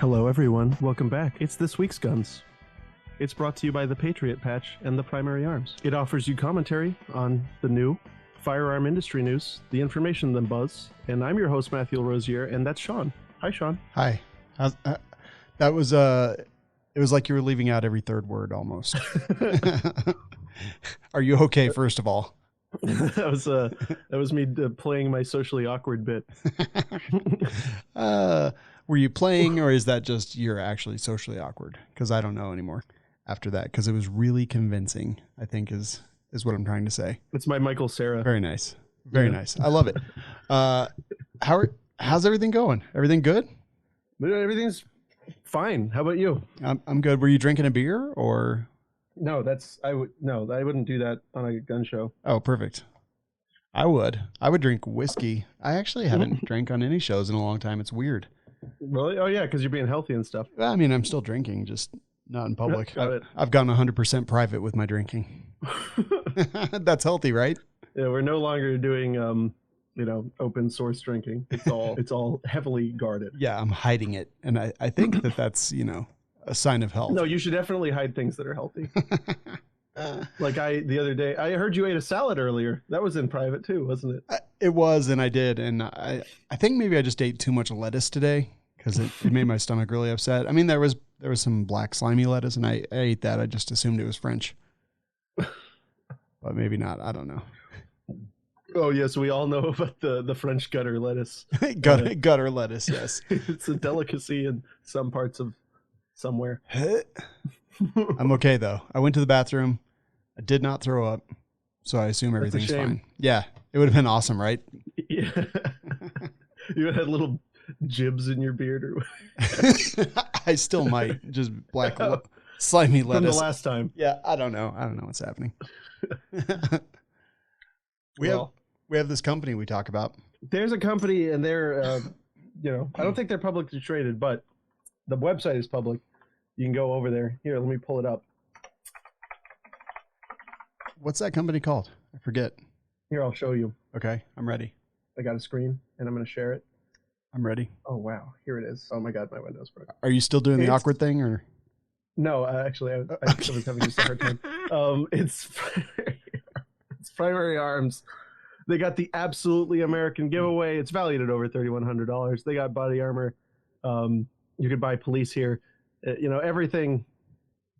Hello everyone, welcome back. It's this week's Guns. It's brought to you by the Patriot Patch and the Primary Arms. It offers you commentary on the new firearm industry news, the information, the buzz, and I'm your host, Matthew Rosier, and that's Sean. Hi, Sean. Hi. That was, it was like you were leaving out every third word almost. Are you okay, first of all? that was me playing my socially awkward bit. Were you playing, or is that just you're actually socially awkward? Because I don't know anymore after that, because it was really convincing, I think is what I'm trying to say. It's my Michael Cera. Very nice. Very nice. I love it. How's everything going? Everything good? Everything's fine. How about you? I'm good. Were you drinking a beer or? No, I wouldn't do that on a gun show. Oh, perfect. I would drink whiskey. I actually haven't drank on any shows in a long time. It's weird. Really? Oh yeah, because you're being healthy and stuff. I mean, I'm still drinking, just not in public. Got it. I've gotten 100% private with my drinking. That's healthy, right? Yeah, we're no longer doing open source drinking. It's all heavily guarded. Yeah, I'm hiding it, and I think that's a sign of health. No, you should definitely hide things that are healthy. Like the other day, I heard you ate a salad earlier. That was in private too, wasn't it? It was, and I did, and I think maybe I just ate too much lettuce today because it made my stomach really upset. I mean, there was some black slimy lettuce, and I ate that. I just assumed it was French, but maybe not. I don't know. Oh yes, we all know about the French gutter lettuce. Gutter lettuce, yes. It's a delicacy in some parts of somewhere. I'm okay though. I went to the bathroom. I did not throw up, so I assume everything's fine. Yeah, it would have been awesome, right? Yeah. You had little jibs in your beard, or I still might. Just black slimy lettuce from the last time. Yeah, I don't know what's happening. We have this company we talk about. There's a company, and they're I don't think they're publicly traded, but the website is public. You can go over there. Here, let me pull it up. What's that company called? I forget. Here, I'll show you. Okay, I'm ready. I got a screen, and I'm going to share it. I'm ready. Oh, wow. Here it is. Oh, my God, my window's broke. Are you still doing the awkward thing, or? No, actually, I was having just a hard time. It's Primary Arms. They got the absolutely American giveaway. It's valued at over $3,100. They got body armor. You could buy police here. Everything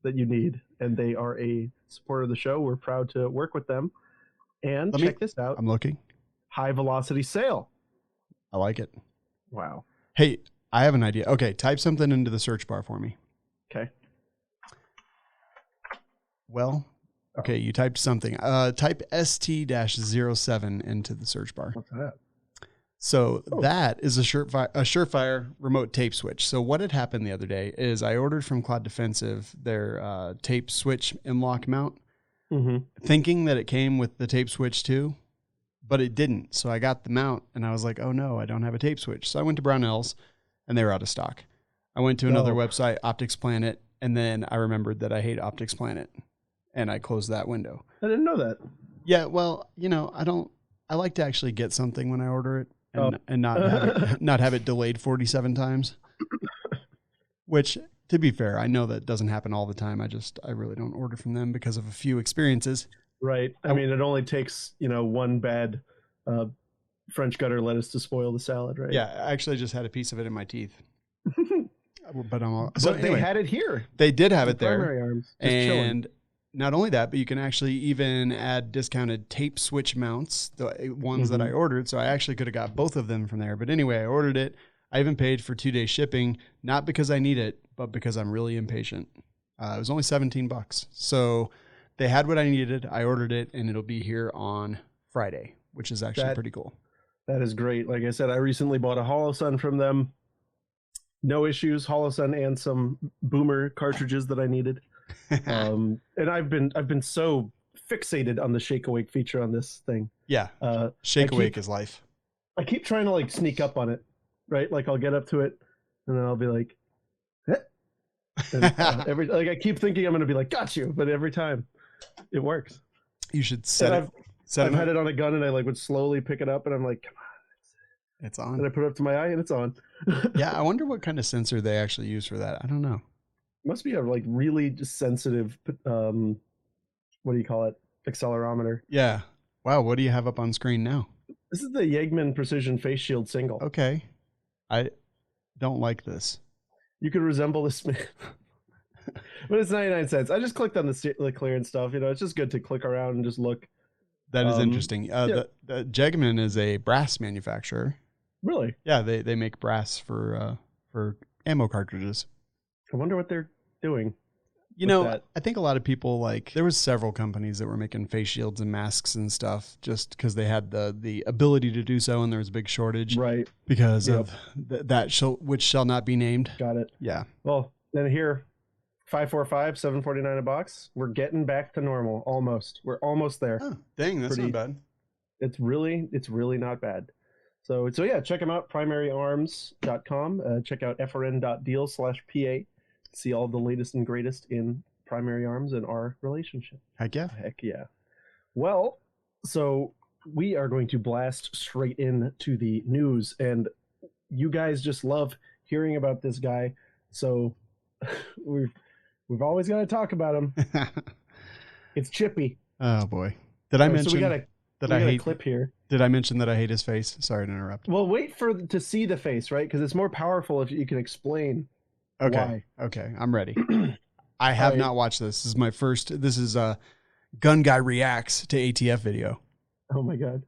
that you need, and they are a supporter of the show. We're proud to work with them. And check this out. I'm looking. High velocity sale. I like it. Wow. Hey, I have an idea. Okay, type something into the search bar for me. Okay. Well, okay, you typed something. Type ST-07 into the search bar. What's that? So that is a Surefire remote tape switch. So what had happened the other day is I ordered from Cloud Defensive their tape switch M-lock mount, thinking that it came with the tape switch too, but it didn't. So I got the mount, and I was like, oh no, I don't have a tape switch. So I went to Brownells, and they were out of stock. I went to another website, Optics Planet, and then I remembered that I hate Optics Planet, and I closed that window. I didn't know that. Yeah, well, I like to actually get something when I order it. And not have it delayed 47 times, which, to be fair, I know that doesn't happen all the time. I really don't order from them because of a few experiences. Right. I mean, it only takes, one bad French gutter lettuce to spoil the salad, right? Yeah, I actually just had a piece of it in my teeth. But they had it here. They did have it there. Primary Arms. And not only that, but you can actually even add discounted tape switch mounts, the ones that I ordered. So I actually could have got both of them from there. But anyway, I ordered it. I even paid for 2-day shipping, not because I need it, but because I'm really impatient. It was only $17. So they had what I needed. I ordered it, and it'll be here on Friday, which is actually pretty cool. That is great. Like I said, I recently bought a HoloSun from them. No issues, HoloSun and some Boomer cartridges that I needed. And I've been so fixated on the Shake Awake feature on this thing. Yeah. Shake Awake is life. I keep trying to sneak up on it, right? Like I'll get up to it and then I'll be like, eh. And, I keep thinking I'm going to be like, got you. But every time it works. You should set it. I've had it on a gun and I would slowly pick it up and I'm like, come on. It's on. And I put it up to my eye and it's on. Yeah, I wonder what kind of sensor they actually use for that. I don't know. Must be a like really just sensitive, what do you call it? Accelerometer. Yeah. Wow, what do you have up on screen now? This is the Yeagman Precision Face Shield Single. Okay. I don't like this. You could resemble this man. But it's 99 cents. I just clicked on the clearance stuff. You know, it's just good to click around and just look. That is interesting. The Yeagman is a brass manufacturer. Really? Yeah, they make brass for ammo cartridges. I wonder what they're doing. You know, I think a lot of people there was several companies that were making face shields and masks and stuff just because they had the ability to do so, and there was a big shortage, right? Because of which shall not be named. Got it. Yeah. Well, then here, 545, $7.49 a box. We're getting back to normal almost. We're almost there. Oh, dang, that's not bad. It's really not bad. So yeah, check them out. primaryarms.com. Check out frn.deal/PA. See all the latest and greatest in Primary Arms and our relationship. Heck yeah. Heck yeah. Well, so we are going to blast straight into the news, and you guys just love hearing about this guy. So we've always got to talk about him. It's Chippy. Oh boy. Did I mention so we got a clip here? Did I mention that I hate his face? Sorry to interrupt. Well, wait to see the face, right? Because it's more powerful if you can explain. Okay. Why. Okay. I'm ready. I have not watched this. This is my first. This is Gun Guy Reacts to ATF video. Oh my God.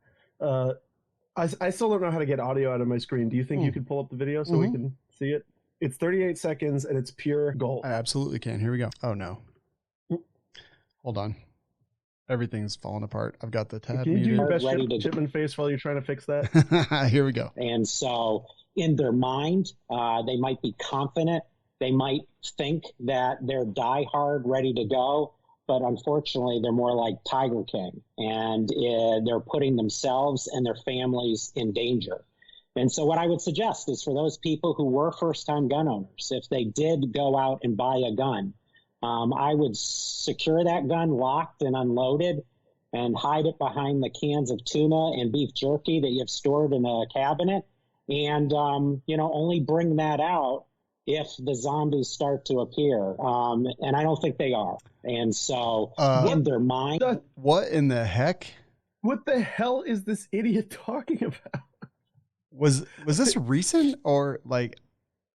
I still don't know how to get audio out of my screen. Do you think you could pull up the video so we can see it? It's 38 seconds and it's pure gold. I absolutely can. Here we go. Oh no. Hold on. Everything's falling apart. I've got the tab. Can you do your best Chipman face while you're trying to fix that? Here we go. And so in their mind, they might be confident. They might think that they're diehard, ready to go, but unfortunately, they're more like Tiger King, and they're putting themselves and their families in danger. And so what I would suggest is for those people who were first-time gun owners, if they did go out and buy a gun, I would secure that gun locked and unloaded and hide it behind the cans of tuna and beef jerky that you've stored in a cabinet, and only bring that out if the zombies start to appear. And I don't think they are. And so in their mind... What in the heck? What the hell is this idiot talking about? Was this recent or like...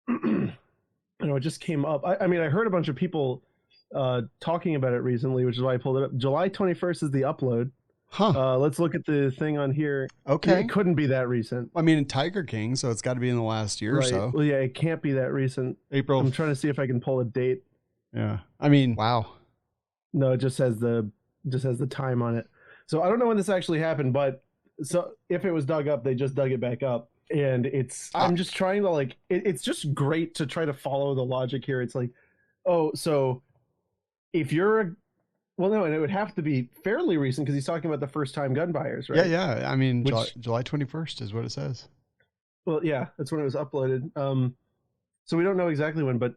No, it just came up. I mean, I heard a bunch of people talking about it recently, which is why I pulled it up. July 21st is the upload. Huh. Let's look at the thing on here. Okay. It couldn't be that recent. I mean, Tiger King, so it's got to be in the last year or so. Well, yeah, it can't be that recent. April. I'm trying to see if I can pull a date. Yeah. I mean, wow. No, it just has the time on it. So I don't know when this actually happened, but so if it was dug up, they just dug it back up. And I'm just trying to it's just great to try to follow the logic here. It's like, oh, so if you're well, no, and it would have to be fairly recent because he's talking about the first time gun buyers, right? Yeah. I mean, July 21st is what it says. Well, yeah, that's when it was uploaded. So we don't know exactly when, but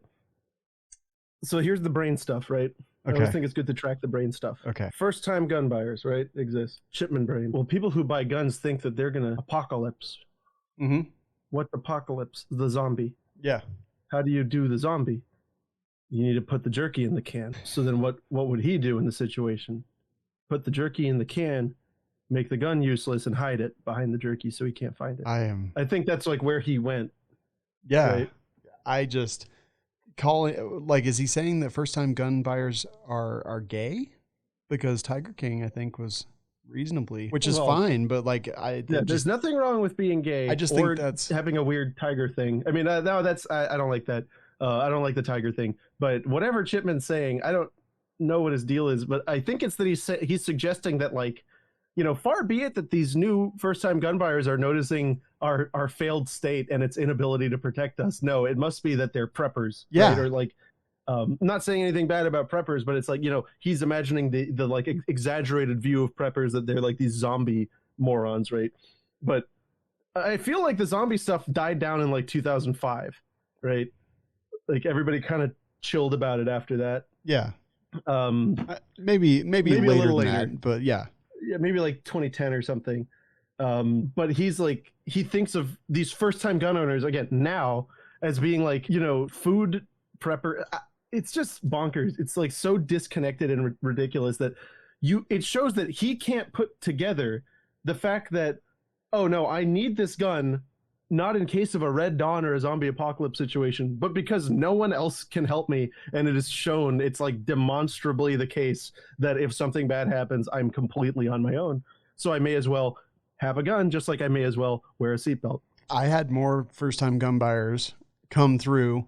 so here's the brain stuff, right? Okay. I always think it's good to track the brain stuff. Okay. First time gun buyers, right? Exists. Shipman brain. Well, people who buy guns think that they're going to apocalypse. Mm-hmm. What apocalypse? The zombie. Yeah. How do you do the zombie? You need to put the jerky in the can. So then what would he do in the situation? Put the jerky in the can, make the gun useless, and hide it behind the jerky so he can't find it. I think that's like where he went. Yeah. Right? I just call it is he saying that first time gun buyers are gay? Because Tiger King, I think, was reasonably, which is fine, but there's nothing wrong with being gay. I just think that's having a weird tiger thing. I mean, no, that's I don't like that. I don't like the tiger thing. But whatever Chipman's saying, I don't know what his deal is. But I think it's that he's suggesting that far be it that these new first time gun buyers are noticing our failed state and its inability to protect us. No, it must be that they're preppers. Yeah. Right? Or not saying anything bad about preppers, but it's he's imagining the exaggerated view of preppers that they're like these zombie morons, right? But I feel like the zombie stuff died down in 2005, right? Like everybody kind of chilled about it after that. Yeah. Maybe later a little than later. that, but yeah. Yeah, maybe 2010 or something. But he's like, he thinks of these first-time gun owners again now as being like, food prepper. It's just bonkers. It's like so disconnected and ridiculous that it shows that he can't put together the fact that, oh no, I need this gun not in case of a Red Dawn or a zombie apocalypse situation, but because no one else can help me. And it is shown, it's like demonstrably the case that if something bad happens, I'm completely on my own. So I may as well have a gun, just like I may as well wear a seatbelt. I had more first-time gun buyers come through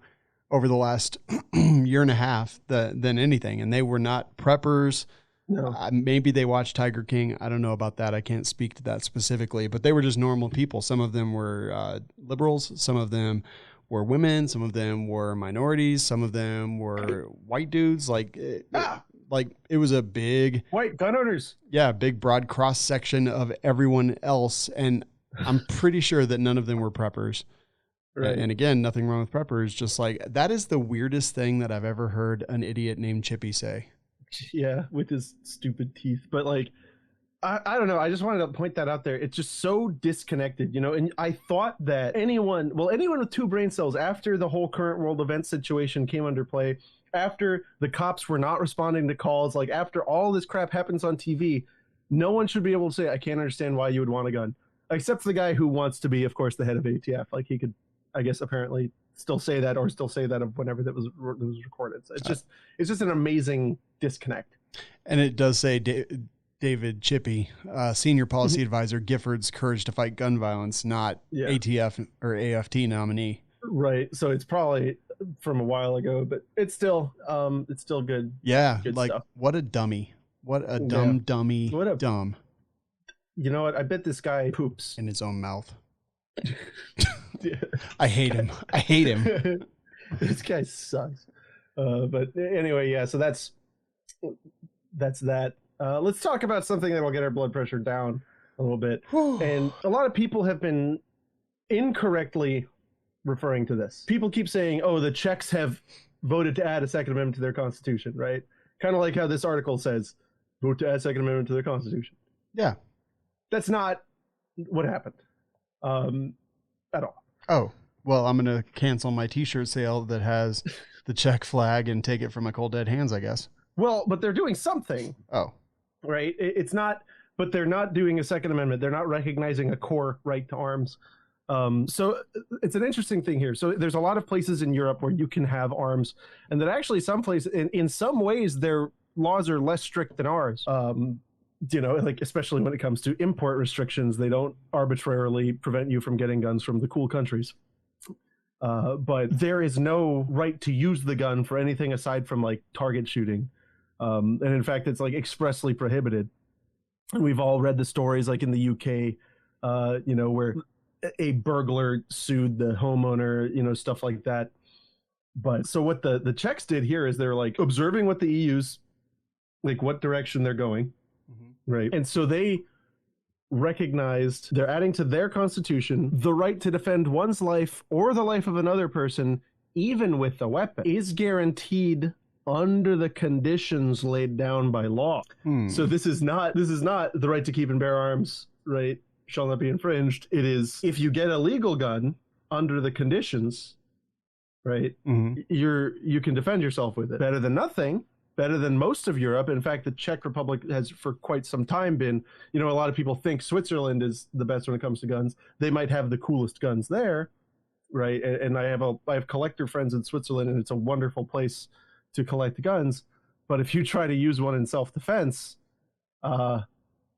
over the last year and a half than anything. And they were not preppers. No. Maybe they watched Tiger King. I don't know about that. I can't speak to that specifically, but they were just normal people. Some of them were liberals. Some of them were women. Some of them were minorities. Some of them were white dudes. Like it was a big white gun owners. Yeah. Big broad cross section of everyone else. And I'm pretty sure that none of them were preppers. Right. And again, nothing wrong with preppers. Just like, that is the weirdest thing that I've ever heard an idiot named Chippy say. Yeah, with his stupid teeth. But like, I don't know. I just wanted to point that out there. It's just so disconnected, and I thought that anyone with two brain cells, after the whole current world event situation came under play, after the cops were not responding to calls, like after all this crap happens on TV, no one should be able to say, I can't understand why you would want a gun. Except for the guy who wants to be, of course, the head of ATF. Like he could, I guess, apparently still say that of whenever that was recorded. So it's just an amazing disconnect. And it does say David Chippy, senior policy advisor, Giffords Courage to Fight Gun Violence, not ATF or AFT nominee. Right. So it's probably from a while ago, but it's still good. Yeah. Good like stuff. What a dummy. What a dummy. Dumb. You know what? I bet this guy poops in his own mouth. Yeah. I hate him. This guy sucks. But anyway, yeah, so that's that. Let's talk about something that will get our blood pressure down a little bit. And a lot of people have been incorrectly referring to this. People keep saying, oh, the Czechs have voted to add a Second Amendment to their constitution, right? Kind of like how this article says, vote to add Second Amendment to their constitution. Yeah. That's not what happened at all. Oh, well, I'm going to cancel my t-shirt sale that has the Czech flag and take it from my cold dead hands, I guess. Well, but they're doing something. Oh. Right? It's not, but they're not doing a Second Amendment. They're not recognizing a core right to arms. So it's an interesting thing here. So there's a lot of places in Europe where you can have arms, and that actually some places, in some ways, their laws are less strict than ours. Like especially when it comes to import restrictions, they don't arbitrarily prevent you from getting guns from the cool countries. But there is no right to use the gun for anything aside from like target shooting. And in fact, it's like expressly prohibited. And we've all read the stories like in the UK, where a burglar sued the homeowner, stuff like that. But so what the Czechs did here is they're like observing what the EU's, like what direction they're going. Mm-hmm. Right. And so they recognized they're adding to their constitution the right to defend one's life or the life of another person, even with a weapon, is guaranteed under the conditions laid down by law. So this is not the right to keep and bear arms, right, shall not be infringed. It is, if you get a legal gun under the conditions, right, you can defend yourself with it. Better than nothing. Better than most of Europe. In fact, the Czech Republic has for quite some time been, a lot of people think Switzerland is the best when it comes to guns. They might have the coolest guns there, right? And I have collector friends in Switzerland, and it's a wonderful place to collect guns. But if you try to use one in self-defense, or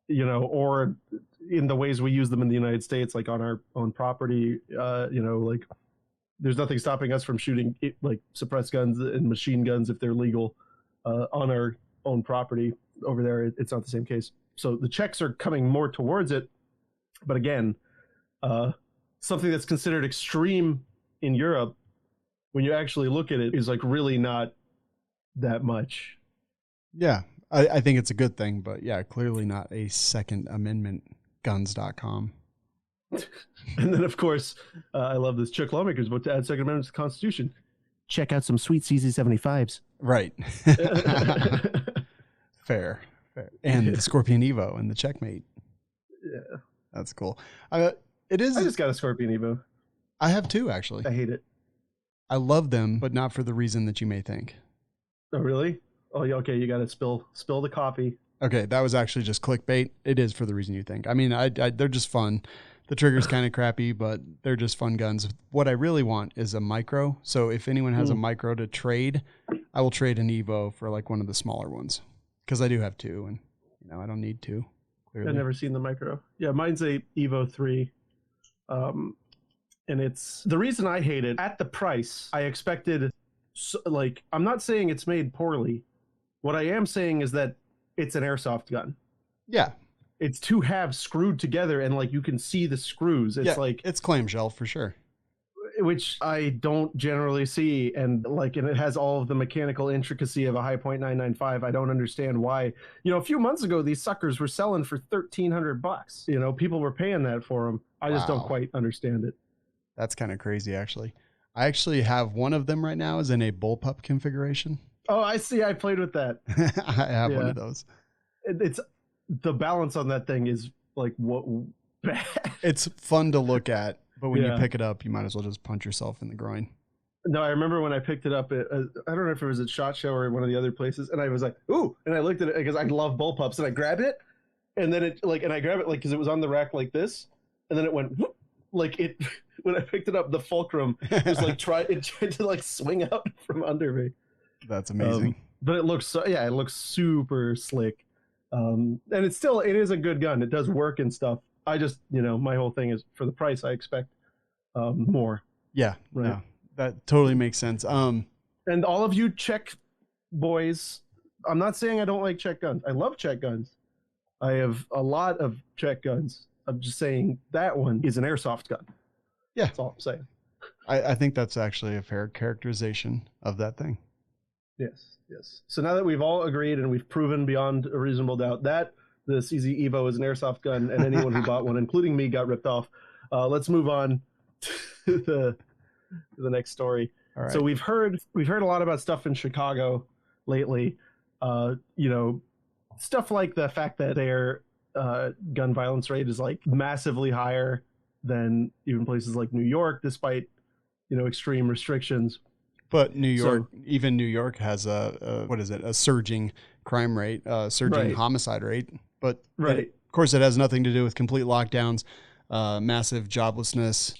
in the ways we use them in the United States, like on our own property, like there's nothing stopping us from shooting like suppressed guns and machine guns if they're legal. On our own property. Over there, it's not the same case. So the Czechs are coming more towards it. But again, something that's considered extreme in Europe, when you actually look at it, is like really not that much. Yeah, I think it's a good thing, but yeah, clearly not a Second Amendment guns.com. And then, of course, I love this. Czech lawmakers vote to add Second Amendment to the Constitution. Check out some sweet CZ75s. Right. Fair. And the Scorpion Evo and the Checkmate. Yeah. That's cool. It is. I just got a Scorpion Evo. I have two, actually. I hate it. I love them, but not for the reason that you may think. Oh, really? Oh, yeah, okay. You got to spill the coffee. Okay, that was actually just clickbait. It is for the reason you think. I mean, they're just fun. The trigger's kind of crappy, but they're just fun guns. What I really want is a micro. So if anyone has a micro to trade, I will trade an Evo for like one of the smaller ones, because I do have two, and I don't need two. Clearly. I've never seen the micro. Yeah, mine's a Evo 3. And it's the reason I hate it. At the price, I expected, like, I'm not saying it's made poorly. What I am saying is that it's an airsoft gun. Yeah. It's two halves screwed together, and like you can see the screws. It's like it's clamshell for sure, which I don't generally see, and it has all of the mechanical intricacy of a High Point 995. I don't understand why. A few months ago these suckers were selling for $1,300. People were paying that for them. I just don't quite understand it. That's kind of crazy, actually. I actually have one of them right now is in a bullpup configuration. Oh, I see. I played with that. I have one of those. It's the balance on that thing is like what bad. It's fun to look at, but when you pick it up, you might as well just punch yourself in the groin. No, I remember when I picked it up. I don't know if it was at SHOT Show or one of the other places, and I was like, "Ooh!" And I looked at it because I love bullpups, and I grabbed it, and then I grabbed it because it was on the rack like this, and then it went whoop, like it. When I picked it up, the fulcrum was like tried to swing out from under me. That's amazing. But it looks it looks super slick. And it is a good gun. It does work and stuff. I just, my whole thing is for the price, I expect more. Yeah. Right. No, that totally makes sense. And all of you Czech boys, I'm not saying I don't like Czech guns. I love Czech guns. I have a lot of Czech guns. I'm just saying that one is an airsoft gun. Yeah. That's all I'm saying. I think that's actually a fair characterization of that thing. Yes. So now that we've all agreed and we've proven beyond a reasonable doubt that the CZ Evo is an airsoft gun, and anyone who bought one, including me, got ripped off, let's move on to the next story. All right. So we've heard a lot about stuff in Chicago lately. Stuff like the fact that their gun violence rate is like massively higher than even places like New York, despite extreme restrictions. But New York has a surging crime rate, surging homicide rate. But of course, it has nothing to do with complete lockdowns, massive joblessness.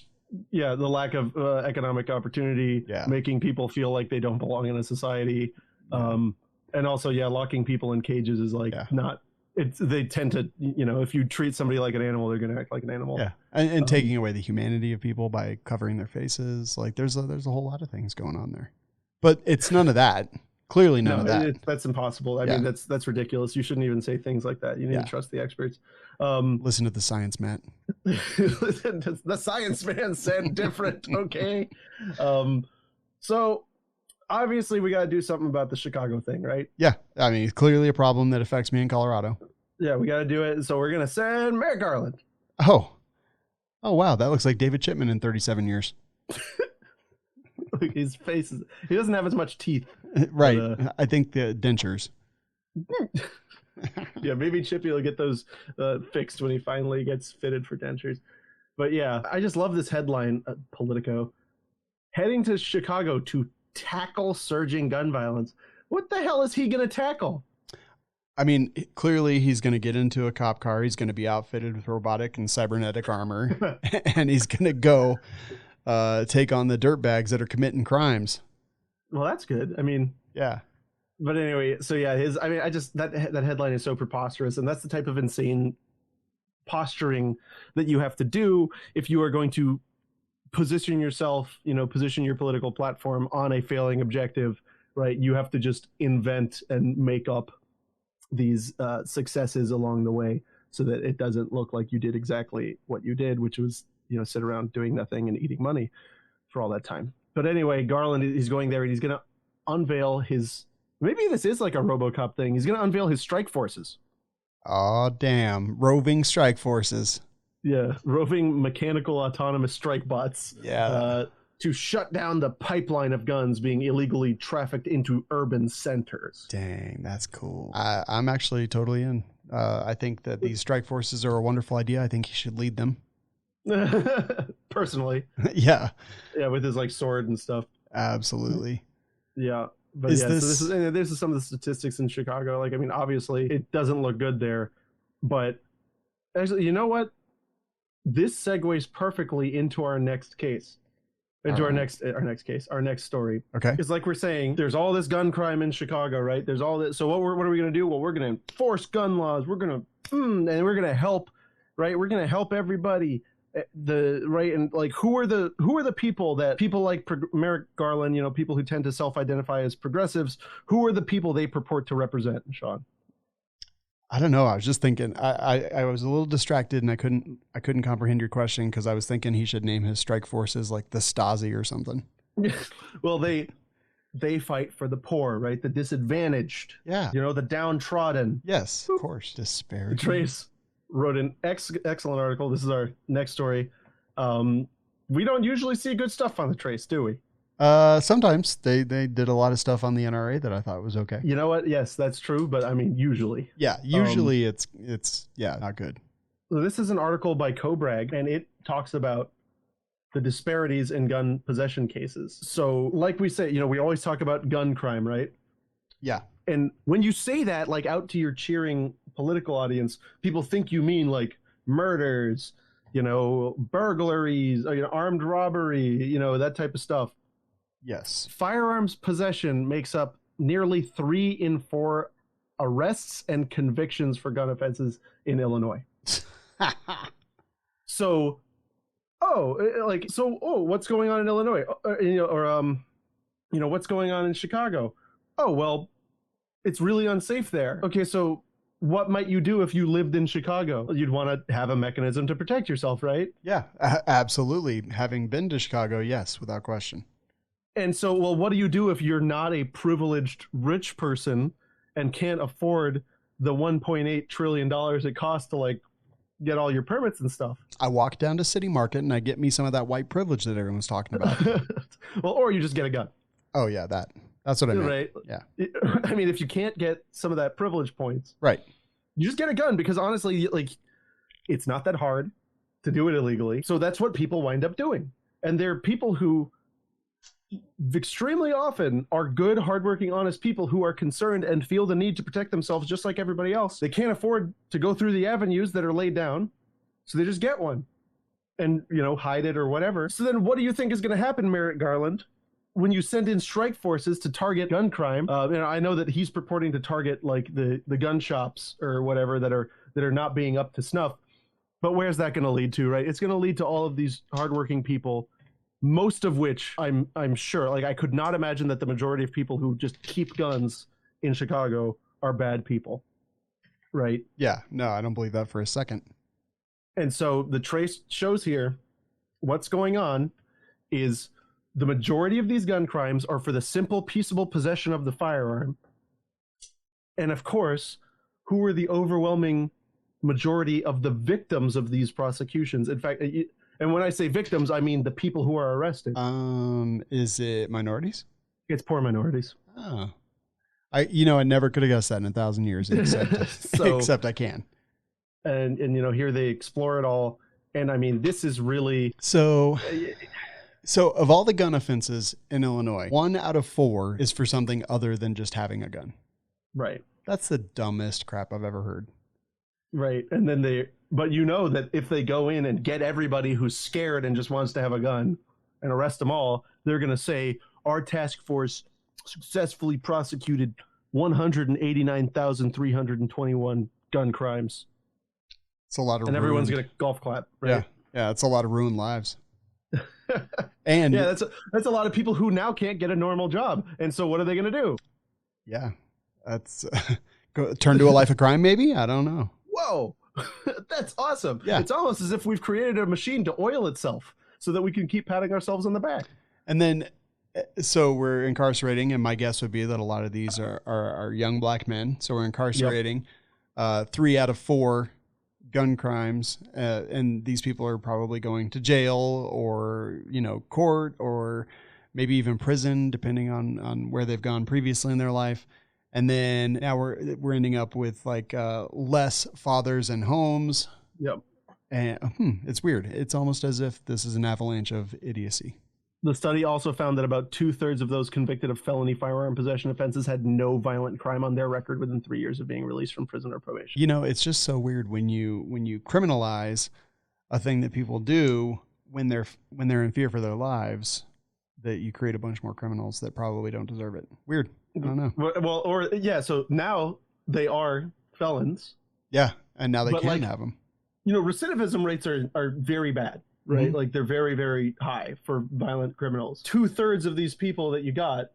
Yeah, the lack of economic opportunity, making people feel like they don't belong in a society, and also locking people in cages is not. They tend to, if you treat somebody like an animal, they're going to act like an animal. Yeah, and taking away the humanity of people by covering their faces. Like there's a whole lot of things going on there, but it's none of that. Clearly, none of that. That's impossible. I mean, that's ridiculous. You shouldn't even say things like that. You need to trust the experts. Listen to the science, Matt. The science man said different. Okay. So obviously we got to do something about the Chicago thing, right? Yeah. I mean, it's clearly a problem that affects me in Colorado. Yeah, we got to do it. So we're going to send Merrick Garland. Oh, wow. That looks like David Chipman in 37 years. Look, his face he doesn't have as much teeth. Right. But, I think the dentures. Yeah, maybe Chippy will get those fixed when he finally gets fitted for dentures. But yeah, I just love this headline, Politico. Heading to Chicago to tackle surging gun violence. What the hell is he going to tackle? I mean, clearly he's going to get into a cop car. He's going to be outfitted with robotic and cybernetic armor. And he's going to go take on the dirtbags that are committing crimes. Well, that's good. I mean, yeah. But anyway, so yeah, that headline is so preposterous, and that's the type of insane posturing that you have to do if you are going to position yourself, position your political platform on a failing objective, right? You have to just invent and make up these successes along the way so that it doesn't look like you did exactly what you did, which was, sit around doing nothing and eating money for all that time. But anyway, Garland, he's going there and he's going to unveil maybe this is like a RoboCop thing. He's going to unveil his strike forces. Oh, damn. Roving strike forces. Yeah. Roving mechanical autonomous strike bots. Yeah. To shut down the pipeline of guns being illegally trafficked into urban centers. Dang, that's cool. I'm actually totally in. I think that these strike forces are a wonderful idea. I think he should lead them. Personally. Yeah. Yeah, with his like sword and stuff. Absolutely. Yeah. But so this is some of the statistics in Chicago. Like, I mean, obviously it doesn't look good there, but actually, you know what? This segues perfectly into our next case. Into our next story. Okay. It's like we're saying, there's all this gun crime in Chicago, right? There's all this. So what are we going to do? Well, we're going to enforce gun laws. We're going to, and we're going to help, right? We're going to help everybody. And like, who are the people like Merrick Garland, you know, people who tend to self-identify as progressives, who are the people they purport to represent, Sean? I don't know. I was just thinking, I was a little distracted and I couldn't comprehend your question because I was thinking he should name his strike forces like the Stasi or something. Well, they fight for the poor, right? The disadvantaged. Yeah. You know, the downtrodden. Yes, of course. Disparity. Trace wrote an excellent article. This is our next story. We don't usually see good stuff on the Trace, do we? Sometimes they did a lot of stuff on the NRA that I thought was okay. You know what? Yes, that's true. But I mean, usually. Yeah. Usually it's not good. So this is an article by Cobrag, and it talks about the disparities in gun possession cases. So like we say, you know, we always talk about gun crime, right? Yeah. And when you say that, like out to your cheering political audience, people think you mean like murders, you know, burglaries, or, you know, armed robbery, you know, that type of stuff. Yes. Firearms possession makes up nearly 3 in 4 arrests and convictions for gun offenses in Illinois. So, what's going on in Illinois? What's going on in Chicago? Oh, well, it's really unsafe there. Okay, so what might you do if you lived in Chicago? You'd want to have a mechanism to protect yourself, right? Yeah, absolutely. Having been to Chicago, yes, without question. And so, well, what do you do if you're not a privileged rich person and can't afford the $1.8 trillion it costs to like get all your permits and stuff? I walk down to City Market and I get me some of that white privilege that everyone's talking about. Well, or you just get a gun. Oh yeah, that's what I meant. Right. Yeah. I mean, if you can't get some of that privilege points, right, you just get a gun, because honestly, like, it's not that hard to do it illegally. So that's what people wind up doing. And there are people who extremely often are good, hardworking, honest people who are concerned and feel the need to protect themselves just like everybody else. They can't afford to go through the avenues that are laid down, so they just get one and, you know, hide it or whatever. So then what do you think is going to happen, Merrick Garland, when you send in strike forces to target gun crime? I know that he's purporting to target like the gun shops or whatever that are not being up to snuff. But where's that going to lead to, right? It's going to lead to all of these hardworking people, most of which I'm sure, like, I could not imagine that the majority of people who just keep guns in Chicago are bad people, right? Yeah, no, I don't believe that for a second. And so the Trace shows here what's going on is the majority of these gun crimes are for the simple, peaceable possession of the firearm. And of course, who are the overwhelming majority of the victims of these prosecutions? In fact, and when I say victims, I mean the people who are arrested. Is it minorities? It's poor minorities. Oh, I never could have guessed that in 1,000 years, except I can. And you know, here they explore it all. And I mean, this is really so of all the gun offenses in Illinois, 1 out of 4 is for something other than just having a gun. Right. That's the dumbest crap I've ever heard. Right. And then but you know that if they go in and get everybody who's scared and just wants to have a gun and arrest them all, they're going to say, our task force successfully prosecuted 189,321 gun crimes. It's a lot of, and everyone's going to golf clap. Right? Yeah. It's a lot of ruined lives. And yeah, that's a lot of people who now can't get a normal job. And so what are they going to do? Yeah, that's turn to a life of crime. Maybe. I don't know. Whoa. That's awesome. Yeah. It's almost as if we've created a machine to oil itself so that we can keep patting ourselves on the back. And then, so we're incarcerating, and my guess would be that a lot of these are young black men. So we're incarcerating 3 out of 4 gun crimes, and these people are probably going to jail or, you know, court or maybe even prison, depending on where they've gone previously in their life. And then now we're ending up with like less fathers and homes. Yep. And it's weird. It's almost as if this is an avalanche of idiocy. The study also found that about 2/3 of those convicted of felony firearm possession offenses had no violent crime on their record within 3 years of being released from prison or probation. You know, it's just so weird when you criminalize a thing that people do when they're in fear for their lives, that you create a bunch more criminals that probably don't deserve it. Weird. I don't know. Well, so now they are felons. Yeah, and now they But, can have them. You know, recidivism rates are very bad, right? Mhm. Like they're very, very high for violent criminals. 2/3 of these people that you got,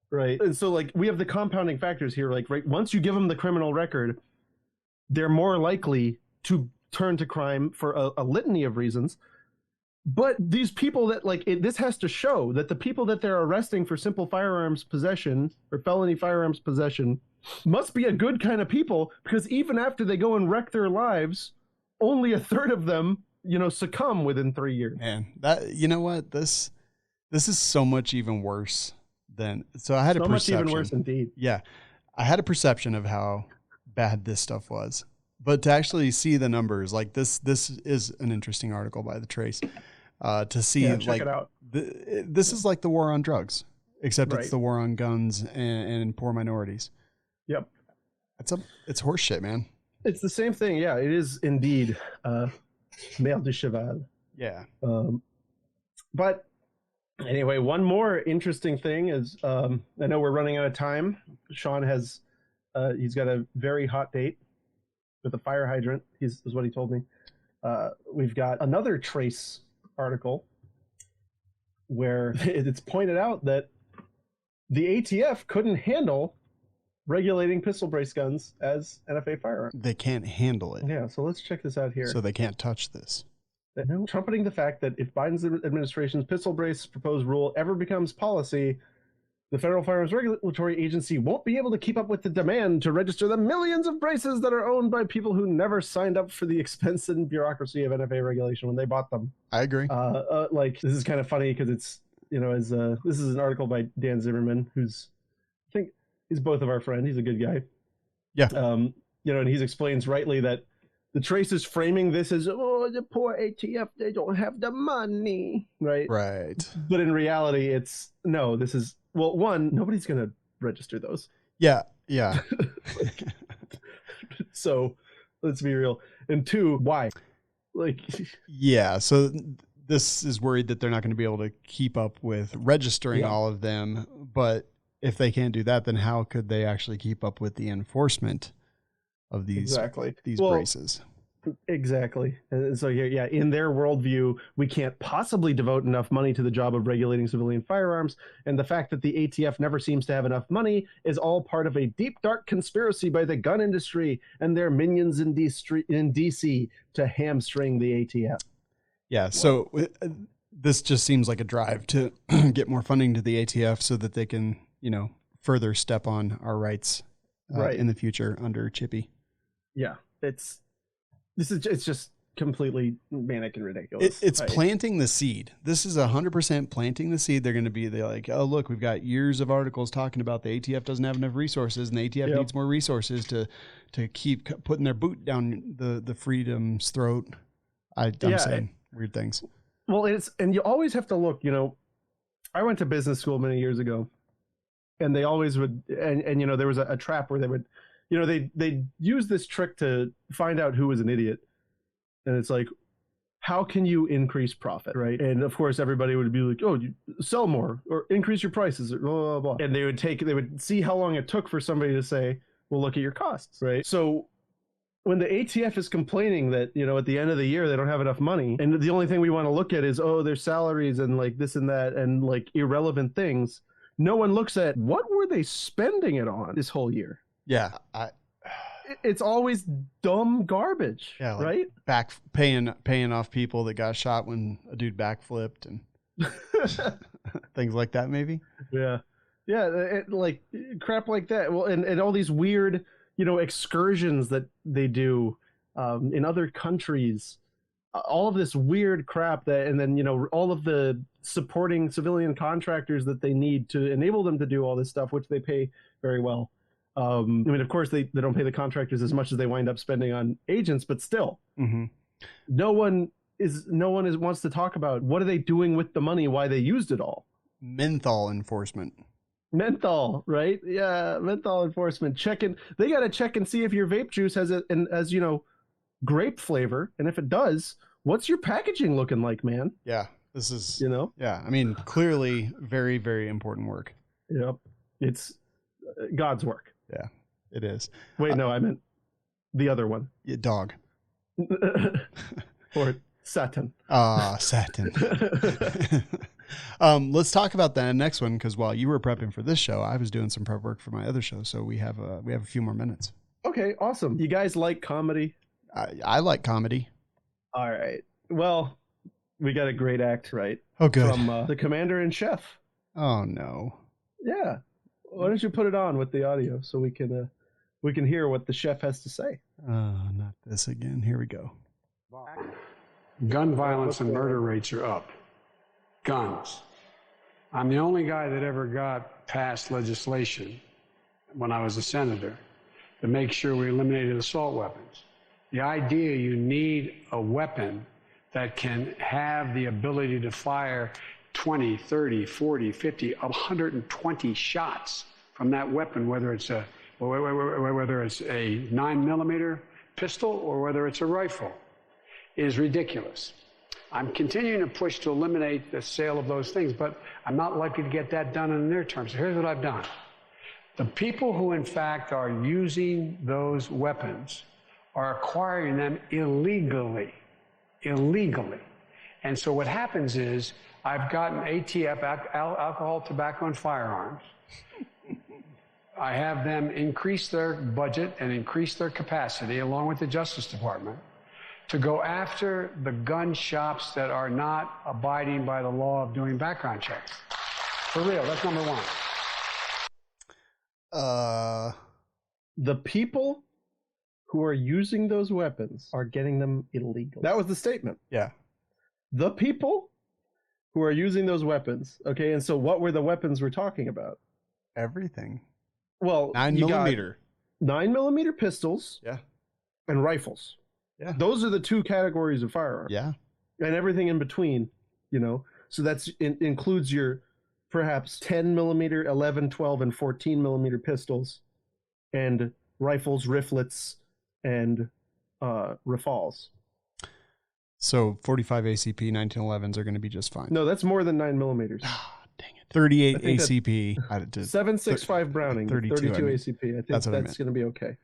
right? And so like we have the compounding factors here. Like, right, once you give them the criminal record, they're more likely to turn to crime for a litany of reasons. But these people that this has to show that the people that they're arresting for simple firearms possession or felony firearms possession must be a good kind of people, because even after they go and wreck their lives, only 1/3 of them, succumb within 3 years. Man, you know what? This is so much even worse than. So I had a perception. So much even worse, indeed. Yeah, I had a perception of how bad this stuff was, but to actually see the numbers, like this is an interesting article by the Trace. To see, check it out. This is like the war on drugs, except Right. it's the war on guns and poor minorities. Yep. It's horse shit, man. It's the same thing. Yeah, it is indeed male de cheval. Yeah. But anyway, one more interesting thing is I know we're running out of time. Sean has he's got a very hot date with a fire hydrant. Is what he told me. We've got another Trace article where it's pointed out that the ATF couldn't handle regulating pistol brace guns as NFA firearms. They can't handle it. Yeah, so let's check this out here. So they can't touch this. Trumpeting the fact that if Biden's administration's pistol brace proposed rule ever becomes policy, the Federal Firearms Regulatory Agency won't be able to keep up with the demand to register the millions of braces that are owned by people who never signed up for the expense and bureaucracy of NFA regulation when they bought them. I agree. This is kind of funny because it's, this is an article by Dan Zimmerman, who's, I think he's both of our friend. He's a good guy. Yeah. And he explains rightly that the Trace is framing this as, oh, the poor ATF, they don't have the money, right? Right. But in reality, this is, well, one, nobody's going to register those. Yeah. Yeah. So let's be real. And two, why? Yeah. So this is worried that they're not going to be able to keep up with registering all of them. But if they can't do that, then how could they actually keep up with the enforcement of these braces? Exactly. And so, in their worldview, we can't possibly devote enough money to the job of regulating civilian firearms. And the fact that the ATF never seems to have enough money is all part of a deep, dark conspiracy by the gun industry and their minions in DC to hamstring the ATF. Yeah. So this just seems like a drive to get more funding to the ATF so that they can, further step on our rights in the future under Chippy. Yeah. It's just completely manic and ridiculous. It's planting the seed. This is 100% planting the seed. They're like, oh, look, we've got years of articles talking about the ATF doesn't have enough resources, and the ATF needs more resources to keep putting their boot down the freedom's throat. I'm saying weird things. Well, and you always have to look, I went to business school many years ago, and they always would, and there was a trap where they would, they use this trick to find out who was an idiot. And it's like, how can you increase profit, right? And of course, everybody would be like, oh, you sell more or increase your prices, or blah, blah, blah. And they would see how long it took for somebody to say, well, look at your costs, right? So when the ATF is complaining that, at the end of the year, they don't have enough money, and the only thing we want to look at is, their salaries and this and that and irrelevant things, no one looks at what were they spending it on this whole year. Yeah. It's always dumb garbage, right? Back paying off people that got shot when a dude backflipped and things like that, maybe. Yeah. Crap like that. Well, and all these weird, excursions that they do in other countries, all of this weird crap and then, all of the supporting civilian contractors that they need to enable them to do all this stuff, which they pay very well. I mean, of course, they don't pay the contractors as much as they wind up spending on agents, but still, no one wants to talk about what are they doing with the money, why they used it all. Menthol enforcement. Menthol, right? Yeah, menthol enforcement. They got to check and see if your vape juice has grape flavor, and if it does, what's your packaging looking like, man? Yeah, this is Yeah, I mean, clearly very, very important work. Yep, it's God's work. Yeah, it is. Wait, no, I meant the other one. Yeah, dog. Or Satan. Satan. Let's talk about that next one, because while you were prepping for this show, I was doing some prep work for my other show, so we have a few more minutes. Okay, awesome. You guys like comedy? I like comedy. All right. Well, we got a great act, right? Oh, good. From the commander and chef. Oh no. Yeah. Why don't you put it on with the audio so we can hear what the chef has to say? Not this again. Here we go. Gun violence and murder rates are up. Guns. I'm the only guy that ever got passed legislation when I was a senator to make sure we eliminated assault weapons. The idea you need a weapon that can have the ability to fire 20, 30, 40, 50, 120 shots from that weapon, whether it's a 9mm pistol or whether it's a rifle, is ridiculous. I'm continuing to push to eliminate the sale of those things, but I'm not likely to get that done in the near term. So here's what I've done. The people who, in fact, are using those weapons are acquiring them illegally. And so what happens is I've gotten ATF, alcohol, tobacco, and firearms. I have them increase their budget and increase their capacity, along with the Justice Department, to go after the gun shops that are not abiding by the law of doing background checks. For real, that's number one. The people who are using those weapons are getting them illegal. That was the statement. Yeah. The people who are using those weapons. Okay, and so what were the weapons we're talking about? Everything. Well, 9mm. 9mm pistols. Yeah. And rifles. Yeah. Those are the two categories of firearms. Yeah. And everything in between, So that's includes your perhaps 10mm, 11, 12, and 14mm pistols, and rifles, riflets, and rifles. So 45 ACP 1911s are going to be just fine. No, that's more than 9mm. Dang it. 38 ACP. 7.65 Browning, 32 ACP. I think that's going to be okay.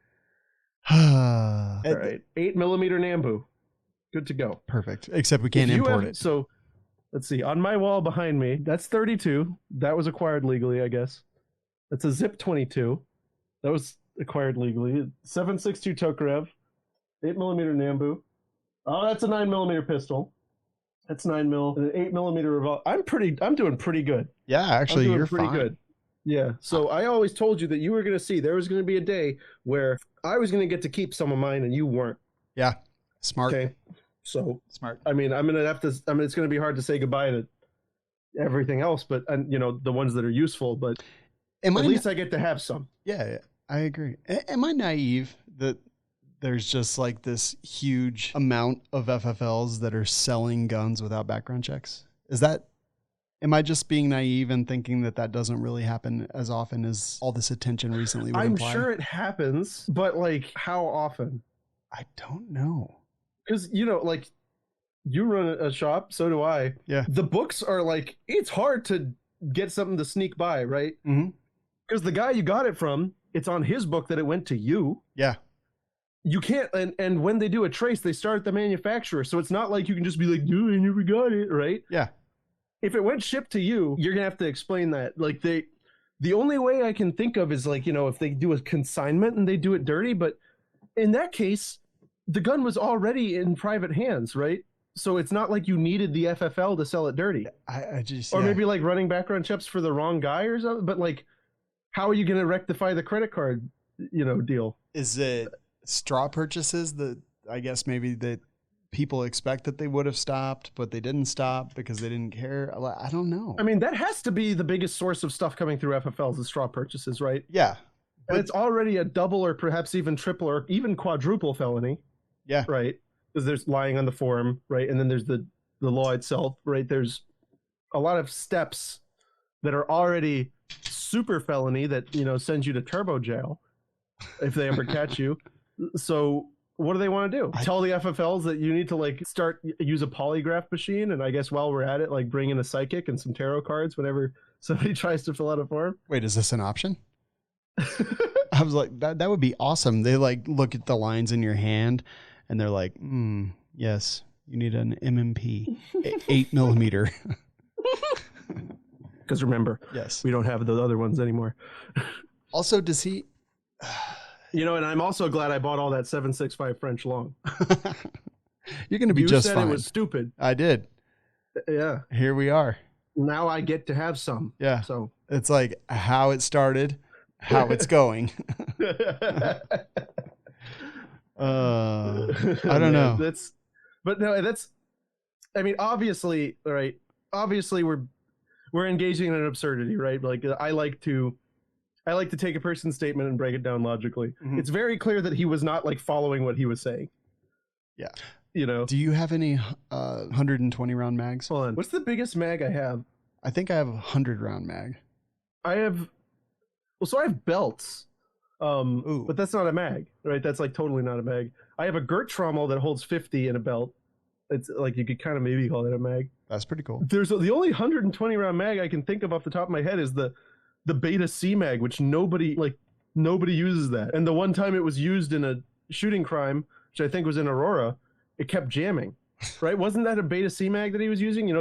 All right. 8mm Nambu. Good to go. Perfect. Except we can't import it. So let's see. On my wall behind me, that's 32. That was acquired legally, I guess. That's a Zip 22. That was acquired legally. 7.62 Tokarev. 8mm Nambu. Oh, that's a 9mm pistol. That's 9mm. And an 8mm revolver. I'm doing pretty good. Yeah, actually, you're pretty fine. Good. Yeah. So I always told you that you were going to see there was going to be a day where I was going to get to keep some of mine and you weren't. Yeah. Smart. Okay. So smart. I mean, it's going to be hard to say goodbye to everything else, but the ones that are useful, but at least I get to have some. Yeah, I agree. Am I naive that there's just like this huge amount of FFLs that are selling guns without background checks? Am I just being naive and thinking that doesn't really happen as often as all this attention recently would imply? I'm sure it happens, but like how often? I don't know. Because, you run a shop, so do I. Yeah. The books are like, it's hard to get something to sneak by, right? Mm-hmm. Because the guy you got it from, it's on his book that it went to you. Yeah. You can't, and when they do a trace, they start at the manufacturer. So it's not like you can just be like, no, I never got it, right? Yeah. If it went shipped to you, you're going to have to explain that. Like the only way I can think of is like, if they do a consignment and they do it dirty, but in that case, the gun was already in private hands, right? So it's not like you needed the FFL to sell it dirty. Or maybe like running background checks for the wrong guy or something. But like, how are you going to rectify the credit card, deal? Is it straw purchases that I guess maybe that people expect that they would have stopped, but they didn't stop because they didn't care? I don't know. I mean, that has to be the biggest source of stuff coming through FFLs is straw purchases, right? Yeah. And it's already a double or perhaps even triple or even quadruple felony. Yeah. Right. Because there's lying on the form, right? And then there's the law itself, right? There's a lot of steps that are already super felony that, sends you to turbo jail if they ever catch you. So what do they want to do? Tell the FFLs that you need to use a polygraph machine, and I guess while we're at it, bring in a psychic and some tarot cards whenever somebody tries to fill out a form. Wait, is this an option? I was like, that would be awesome. They look at the lines in your hand and they're like, yes, you need an MMP, 8 millimeter. Because remember, yes, we don't have those other ones anymore. Also, does he... and I'm also glad I bought all that 7.65 French long. You're going to be just fine. You said it was stupid. I did. Yeah. Here we are. Now I get to have some. Yeah. So it's like how it started, how it's going. I don't know. Obviously, right? Obviously, we're engaging in an absurdity, right? I like to take a person's statement and break it down logically. Mm-hmm. It's very clear that he was not following what he was saying. Yeah. Do you have any 120 round mags? Hold on. What's the biggest mag I have? I think I have a 100 round mag. I have belts. But that's not a mag, right? That's totally not a mag. I have a Gert Trommel that holds 50 in a belt. It's you could kind of maybe call it a mag. That's pretty cool. There's the only 120 round mag I can think of off the top of my head is the Beta C mag, which nobody uses that. And the one time it was used in a shooting crime, which I think was in Aurora, it kept jamming. Right? Wasn't that a Beta C mag that he was using? It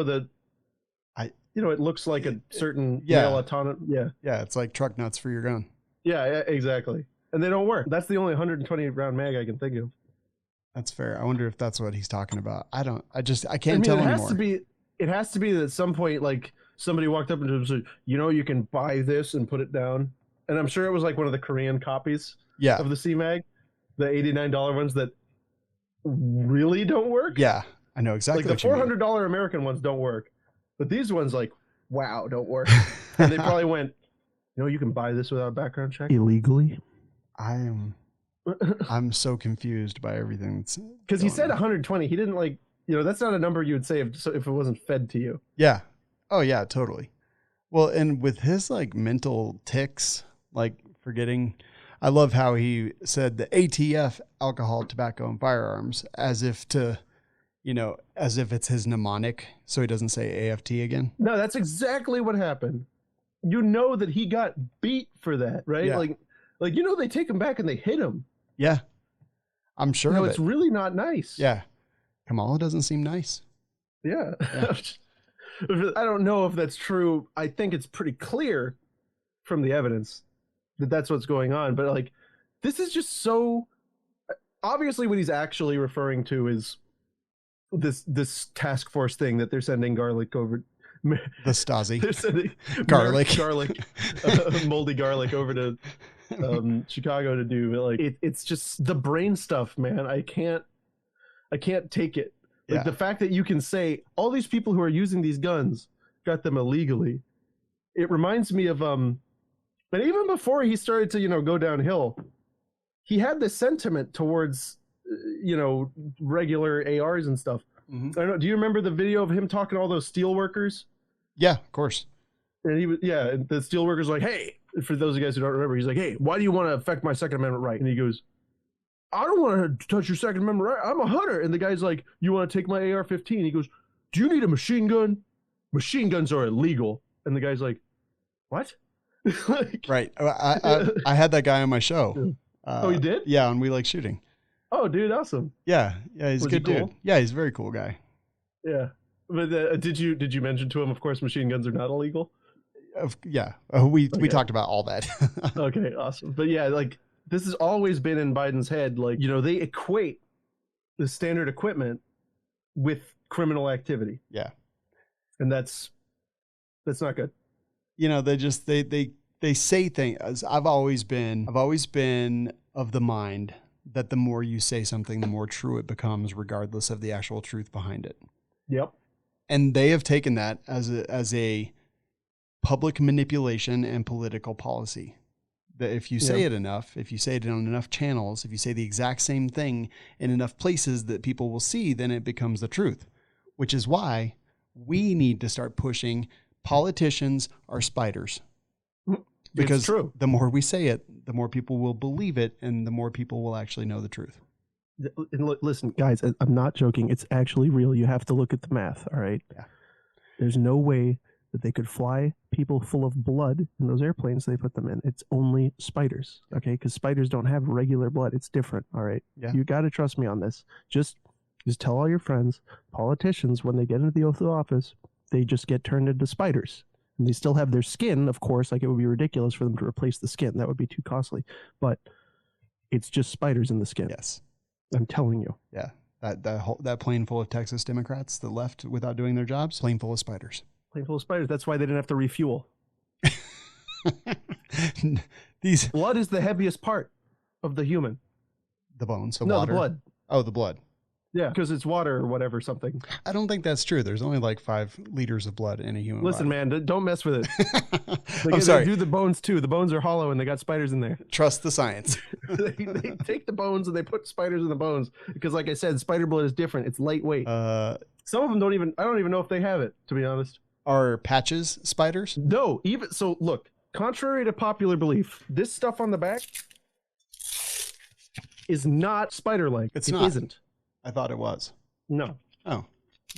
looks like a certain male autonomous. Yeah. Yeah, it's like truck nuts for your gun. Yeah, exactly. And they don't work. That's the only 120 round mag I can think of. That's fair. I wonder if that's what he's talking about. I can't tell anymore. It has to be that at some point, somebody walked up and said, you can buy this and put it down. And I'm sure it was one of the Korean copies of the C-Mag, the $89 ones that really don't work. Yeah, I know exactly the $400 American ones don't work. But these ones, wow, don't work. And they probably went, you can buy this without a background check? Illegally? I'm so confused by everything. Because he said 120. He didn't that's not a number you would say if it wasn't fed to you. Yeah. Oh yeah, totally. Well, and with his mental tics, forgetting, I love how he said the ATF, alcohol, tobacco, and firearms, as if it's his mnemonic, so he doesn't say AFT again. No, that's exactly what happened. That he got beat for that, right? Yeah. They take him back and they hit him. Yeah. I'm sure of it's really not nice. Yeah. Kamala doesn't seem nice. Yeah. I don't know if that's true. I think it's pretty clear from the evidence that that's what's going on. But this is just so obviously what he's actually referring to is this task force thing that they're sending garlic over. The Stasi. They're sending garlic, moldy garlic over to Chicago to do. But it's just the brain stuff, man. I can't take it. The fact that you can say all these people who are using these guns got them illegally. It reminds me of but even before he started to go downhill, he had this sentiment towards regular ARs and stuff. Mm-hmm. I don't know. Do you remember the video of him talking to all those steel workers? Yeah, of course. And and the steel workers hey, for those of you guys who don't remember, he's like, hey, why do you want to affect my Second Amendment right? And he goes, I don't want to touch your Second Amendment right. I'm a hunter. And the guy's like, you want to take my AR-15? He goes, do you need a machine gun? Machine guns are illegal. And the guy's like, what? Right. I had that guy on my show. Oh, you did? Yeah, and we like shooting. Oh, dude, awesome. Yeah, he's a good dude. Yeah, he's a very cool guy. Yeah, but did you mention to him? Of course, machine guns are not illegal. Yeah, we talked about all that. Okay, awesome. But yeah, this has always been in Biden's head. They equate the standard equipment with criminal activity. Yeah, and that's not good. They say things. I've always been of the mind that the more you say something, the more true it becomes, regardless of the actual truth behind it. Yep. And they have taken that as a public manipulation and political policy. That if you say it enough, if you say it on enough channels, if you say the exact same thing in enough places that people will see, then it becomes the truth, which is why we need to start pushing politicians are spiders. Because the more we say it, the more people will believe it, and the more people will actually know the truth. And listen, guys, I'm not joking. It's actually real. You have to look at the math, all right? Yeah. There's no way that they could fly people full of blood in those airplanes they put them in. It's only spiders, okay? Because spiders don't have regular blood. It's different, all right? Yeah. You got to trust me on this. Just tell all your friends, politicians, when they get into the oath of office, they just get turned into spiders. And they still have their skin, of course. Like, it would be ridiculous for them to replace the skin. That would be too costly. But it's just spiders in the skin. Yes. I'm telling you. Yeah. That plane full of Texas Democrats that left without doing their jobs, plane full of spiders. Plane full of spiders. That's why they didn't have to refuel. Blood is the heaviest part of the human. The bones. No, water. the blood. Oh, the blood. Yeah, because it's water or whatever, something. I don't think that's true. There's only like 5 liters of blood in a human body. Listen, man, don't mess with it. I'm sorry. They do the bones too. The bones are hollow and they got spiders in there. Trust the science. they take the bones and they put spiders in the bones because, like I said, spider blood is different. It's lightweight. Some of them I don't even know if they have it, to be honest. Are patches spiders? No, so look, contrary to popular belief, this stuff on the back is not spider-like. It isn't. I thought it was. No. Oh.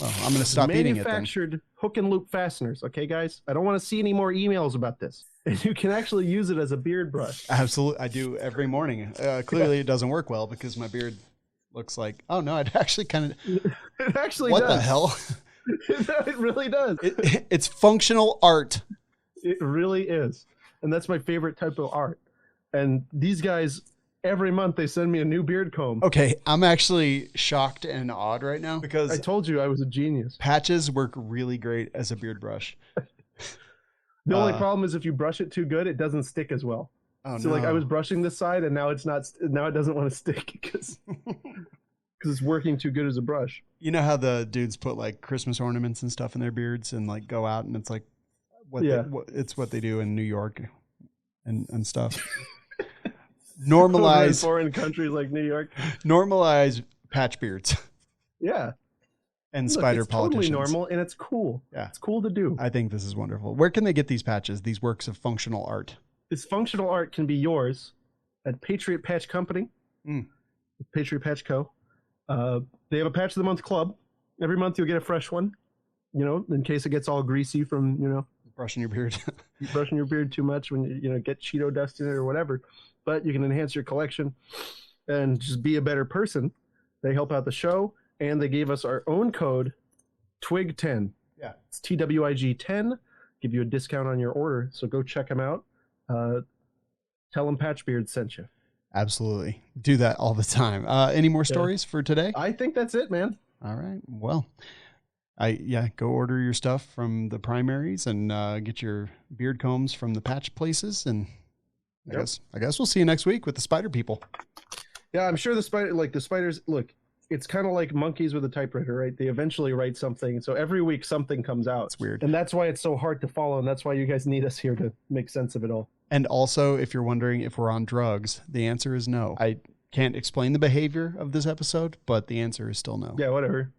Well, I'm going to stop eating it then. Manufactured hook and loop fasteners, okay, guys? I don't want to see any more emails about this. And you can actually use it as a beard brush. Absolutely. I do every morning. Clearly, it doesn't work well because my beard looks like, oh, no, it actually kind of... It actually what does. What the hell? It really does. It's functional art. It really is. And that's my favorite type of art. And these guys... Every month they send me a new beard comb. Okay, I'm actually shocked and awed right now because I told you I was a genius. Patches work really great as a beard brush. The only problem is if you brush it too good, it doesn't stick as well. Oh, so like I was brushing this side and now it's not. Now it doesn't want to stick because it's working too good as a brush. You know how the dudes put like Christmas ornaments and stuff in their beards and like go out and it's like it's what they do in New York and stuff. Normalize foreign countries like New York. Normalize patch beards. Yeah. And spider politicians. Totally normal and it's cool. Yeah. It's cool to do. I think this is wonderful. Where can they get these patches, these works of functional art? This functional art can be yours at Patriot Patch Company. Patriot Patch Co. They have a Patch of the Month club. Every month you'll get a fresh one, in case it gets all greasy from, brushing your beard. Brushing your beard too much when you get Cheeto dust in it or whatever. But you can enhance your collection and just be a better person. They help out the show, and they gave us our own code, TWIG10. Yeah. It's TWIG 10. Give you a discount on your order, so go check them out. Tell them Patchbeard sent you. Absolutely. Do that all the time. Any more stories for today? I think that's it, man. All right. Well, go order your stuff from the primaries and get your beard combs from the patch places, and I guess we'll see you next week with the spider people. Yeah, I'm sure the spiders, look, it's kind of like monkeys with a typewriter, right? They eventually write something. So every week something comes out. It's weird. And that's why it's so hard to follow. And that's why you guys need us here to make sense of it all. And also, if you're wondering if we're on drugs, the answer is no. I can't explain the behavior of this episode, but the answer is still no. Yeah, whatever.